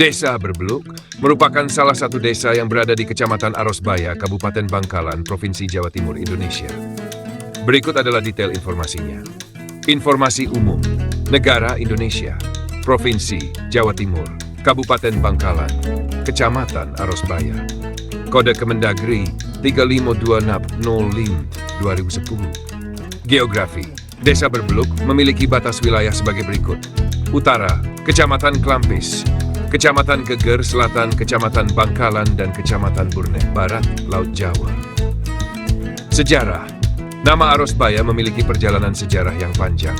Desa Berbeluk merupakan salah satu desa yang berada di Kecamatan Arosbaya, Kabupaten Bangkalan, Provinsi Jawa Timur, Indonesia. Berikut adalah detail informasinya. Informasi umum, Negara Indonesia, Provinsi Jawa Timur, Kabupaten Bangkalan, Kecamatan Arosbaya. Kode Kemendagri 352NAP05/2010. Geografi, Desa Berbeluk memiliki batas wilayah sebagai berikut. Utara, Kecamatan Klampis, Kecamatan Geger Selatan, Kecamatan Bangkalan, dan Kecamatan Burnet. Barat, Laut Jawa. Sejarah, nama Arosbaya memiliki perjalanan sejarah yang panjang.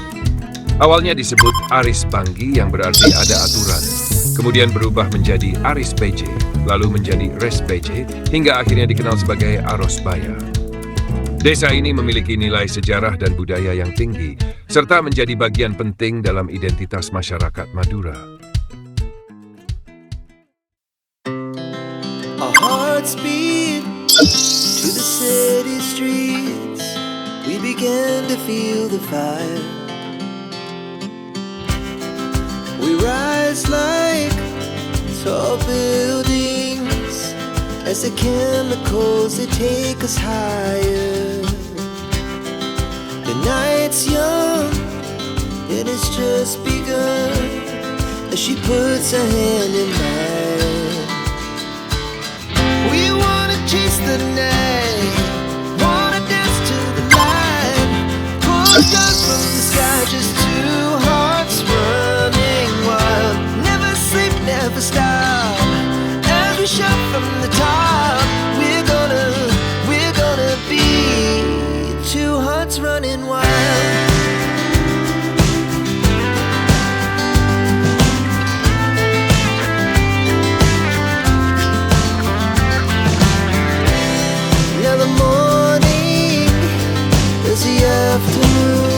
Awalnya disebut Aris Banggi yang berarti ada aturan, kemudian berubah menjadi Aris BJ, lalu menjadi Res BJ, hingga akhirnya dikenal sebagai Arosbaya. Desa ini memiliki nilai sejarah dan budaya yang tinggi, serta menjadi bagian penting dalam identitas masyarakat Madura. Our hearts beat to the city streets. We began to feel the fire. We rise like tall buildings as the chemicals they take us higher. The night's young and it's just begun as she puts her hand in mine. We wanna chase the night, wanna dance to the light, pull stars from the sky, just two hearts running wild. Never sleep, never stop, as we shout from the top. We're gonna be two hearts running wild. Afternoon,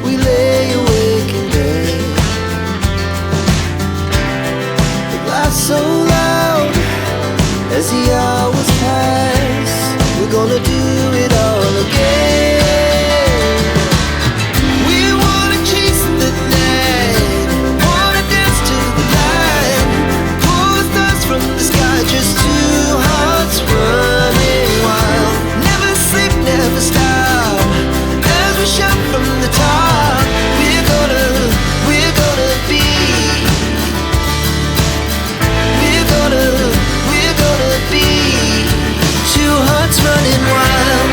we lay awake in bed. The laugh so loud as the hours pass. We're gonna do it all again. We wanna chase the night, wanna dance to the light, pull the stars from the sky, just two hearts running wild. Never sleep, never stop. Shout from the top. We're gonna be. We're gonna be two hearts running wild.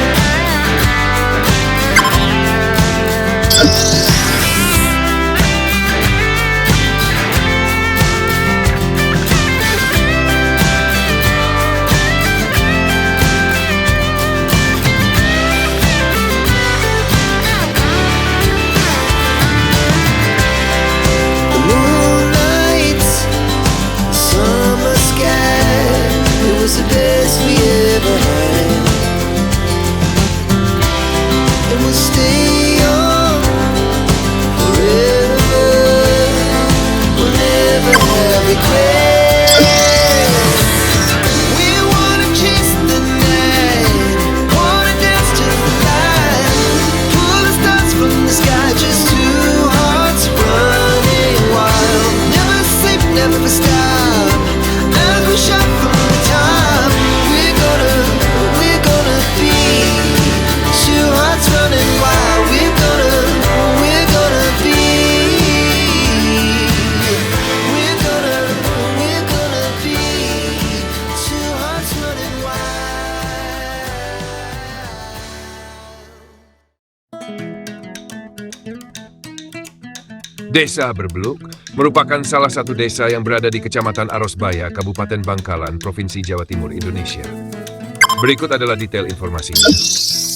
The best we ever had, and we'll stay young forever. We'll never have regrets. We wanna chase the night, wanna dance to the light, pull the stars from the sky, just two hearts running wild. Never sleep, never stop, as we shout from the top. Desa Berbeluk merupakan salah satu desa yang berada di Kecamatan Arosbaya, Kabupaten Bangkalan, Provinsi Jawa Timur, Indonesia. Berikut adalah detail informasinya.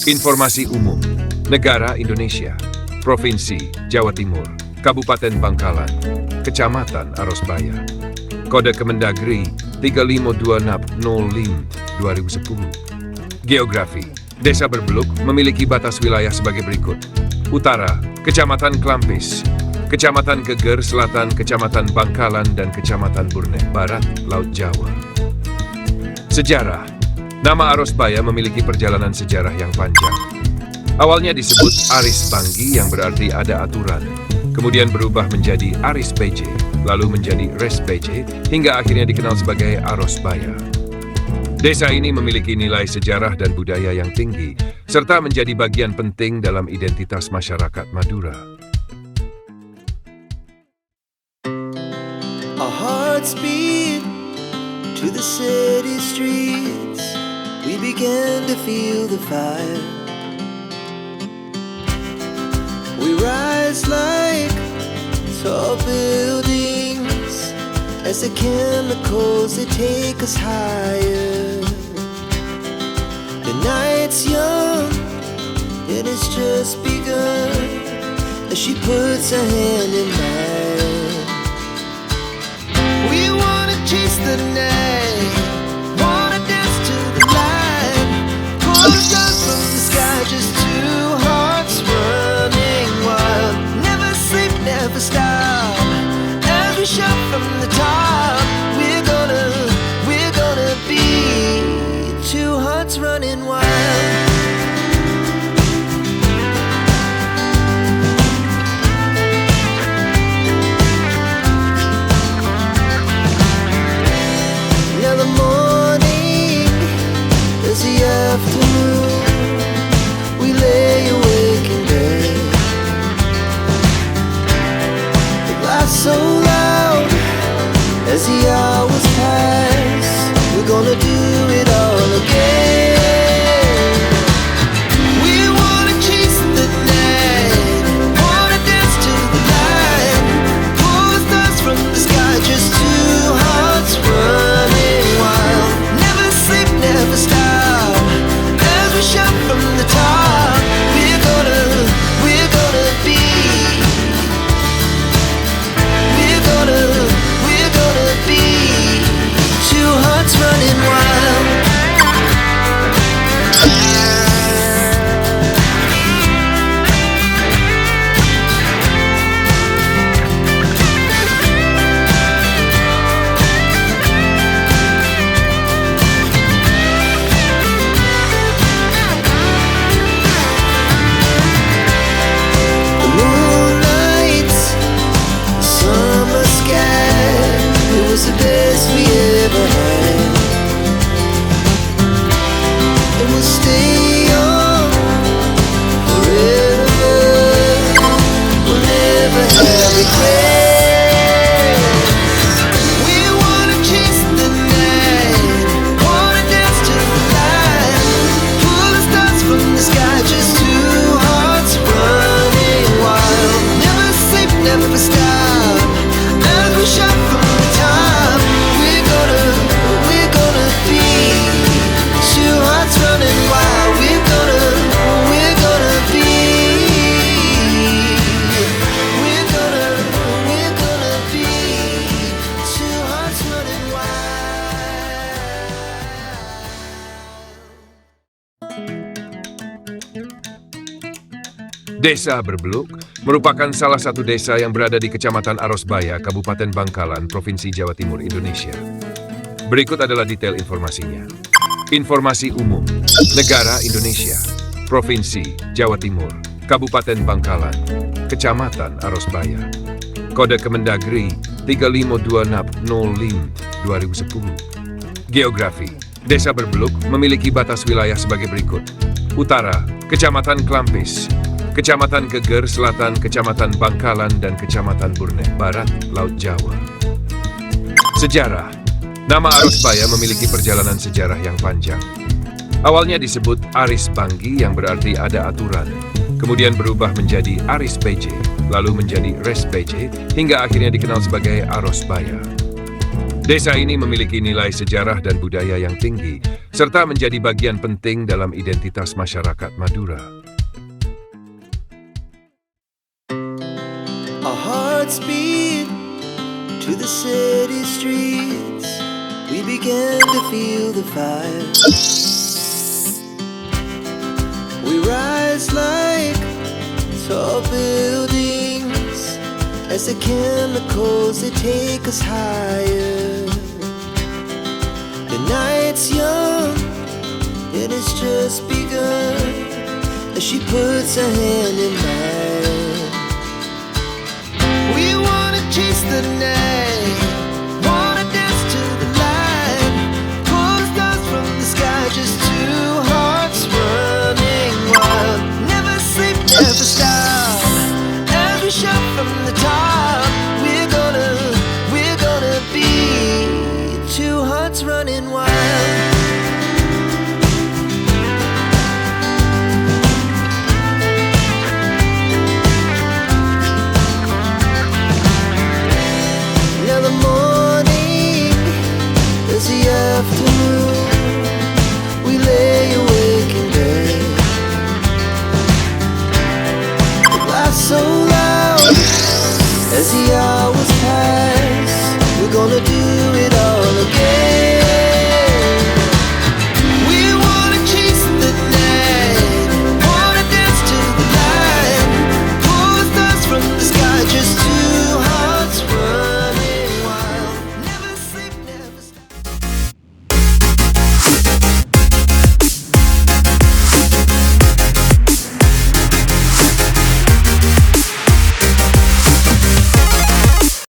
Informasi umum, Negara Indonesia, Provinsi Jawa Timur, Kabupaten Bangkalan, Kecamatan Arosbaya. Kode Kemendagri 352NAP05/2010. Geografi, Desa Berbeluk memiliki batas wilayah sebagai berikut. Utara, Kecamatan Klampis, Kecamatan Geger Selatan, Kecamatan Bangkalan, dan Kecamatan Burnet. Barat, Laut Jawa. Sejarah, nama Arosbaya memiliki perjalanan sejarah yang panjang. Awalnya disebut Aris Banggi yang berarti ada aturan, kemudian berubah menjadi Aris BJ, lalu menjadi Res PJ, hingga akhirnya dikenal sebagai Arosbaya. Desa ini memiliki nilai sejarah dan budaya yang tinggi, serta menjadi bagian penting dalam identitas masyarakat Madura. Our hearts beat to the city streets. We began to feel the fire. We rise like tall buildings as the chemicals they take us higher. The night's young, it has just begun as she puts her hand in mine. We wanna chase the night, wanna dance to the light, pull the stars from the sky, just two hearts running wild. Never sleep, never stop, as we shout from the top. We're gonna be two hearts running wild. Now the morning is the afternoon. We lay awake in bed. The glass so loud as the hours pass. We're gonna do it all again. We wanna chase the night, wanna dance to the light, pull the stars from the sky, just two hearts running wild. Never sleep, never stop, as we shout from the top. We're gonna be, we're gonna be two hearts running wild. The moonlight, summer sky, it was the best we ever had. And we'll stay on forever. We'll never have regrets. We wanna chase the night, wanna dance to the light, pull the stars from the sky, just two hearts running wild. Never sleep, never stop, as we shout from the top. We're gonna be two hearts running wild. We're gonna be, we're gonna be two hearts running wild. Desa Berbeluk merupakan salah satu desa yang berada di Kecamatan Arosbaya, Kabupaten Bangkalan, Provinsi Jawa Timur, Indonesia. Berikut adalah detail informasinya. Informasi umum. Negara Indonesia. Provinsi Jawa Timur. Kabupaten Bangkalan. Kecamatan Arosbaya. Kode Kemendagri 35205/2010. Geografi. Desa Berbeluk memiliki batas wilayah sebagai berikut. Utara, Kecamatan Klampis. Kecamatan Geger Selatan, Kecamatan Bangkalan, dan Kecamatan Burnet Barat, Laut Jawa. Sejarah. Nama Arosbaya memiliki perjalanan sejarah yang panjang. Awalnya disebut Aris Banggi yang berarti ada aturan, kemudian berubah menjadi Aris PJ, lalu menjadi Res PJ, hingga akhirnya dikenal sebagai Arosbaya. Desa ini memiliki nilai sejarah dan budaya yang tinggi, serta menjadi bagian penting dalam identitas masyarakat Madura. Our hearts beat to the city streets. We began to feel the fire. We rise like tall buildings as the chemicals they take us higher. The night's young, it has just begun as she puts her hand in mine.